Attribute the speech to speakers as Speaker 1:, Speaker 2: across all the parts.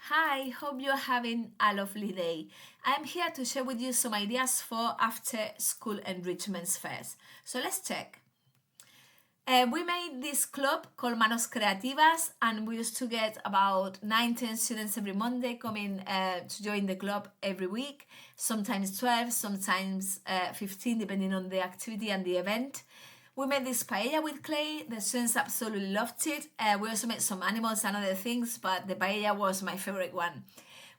Speaker 1: Hi, hope you're having a lovely day. I'm here to share with you some ideas for after school enrichments first. So let's check. We made this club called Manos Creativas, and we used to get about 9-10 students every Monday coming to join the club every week, sometimes 12, sometimes 15, depending on the activity and the event. We made this paella with clay. The students absolutely loved it. We also made some animals and other things, but the paella was my favorite one.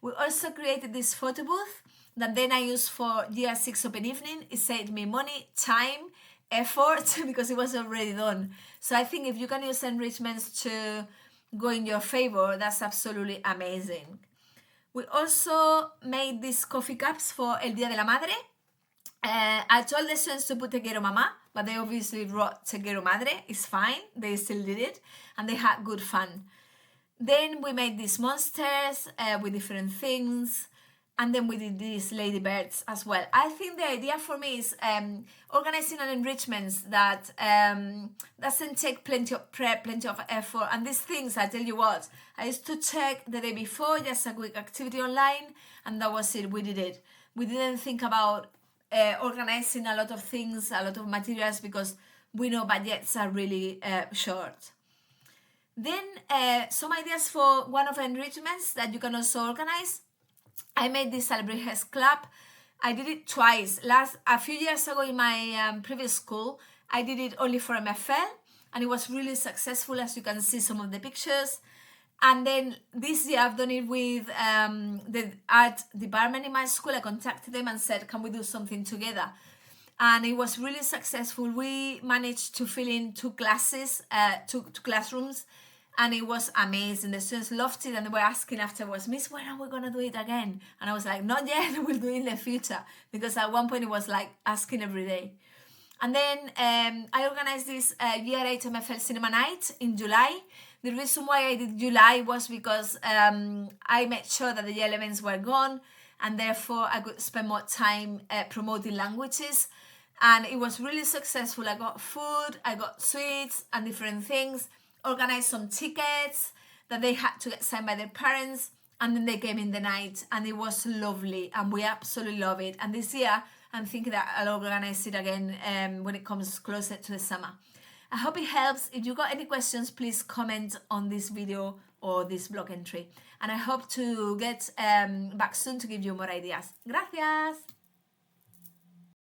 Speaker 1: We also created this photo booth that then I used for year 6 open evening. It saved me money, time, effort because it was already done. So I think if you can use enrichments to go in your favor, that's absolutely amazing. We also made these coffee cups for El Día de la Madre. I told the students to put Te quiero mamá, but they obviously wrote Te quiero madre. It's fine. They still did it and they had good fun. Then we made these monsters with different things. And then we did these ladybirds as well. I think the idea for me is organizing an enrichments that doesn't take plenty of prep, plenty of effort. And these things, I tell you what, I used to check the day before, just a quick activity online, and that was it. We did it. We didn't think about organizing a lot of things, a lot of materials, because we know budgets are really short. Then some ideas for one of the enrichments that you can also organize. I made this Celebrities Club. I did it twice. A few years ago in my previous school, I did it only for MFL, and it was really successful, as you can see some of the pictures. And then this year I've done it with the art department in my school. I contacted them and said, can we do something together? And it was really successful. We managed to fill in two classes, two classrooms, and it was amazing. The students loved it and they were asking afterwards, Miss, when are we going to do it again? And I was like, not yet, we'll do it in the future. Because at one point it was like asking every day. And then I organized this year 8 MFL Cinema Night in July. The reason why I did July was because I made sure that the year 11s were gone, and therefore I could spend more time promoting languages. And it was really successful. I got food, I got sweets and different things, organized some tickets that they had to get signed by their parents, and then they came in the night, and it was lovely, and we absolutely love it. And this year I'm thinking that I'll organize it again when it comes closer to the summer. I hope it helps. If you got any questions, please comment on this video or this blog entry, and I hope to get back soon to give you more ideas. Gracias.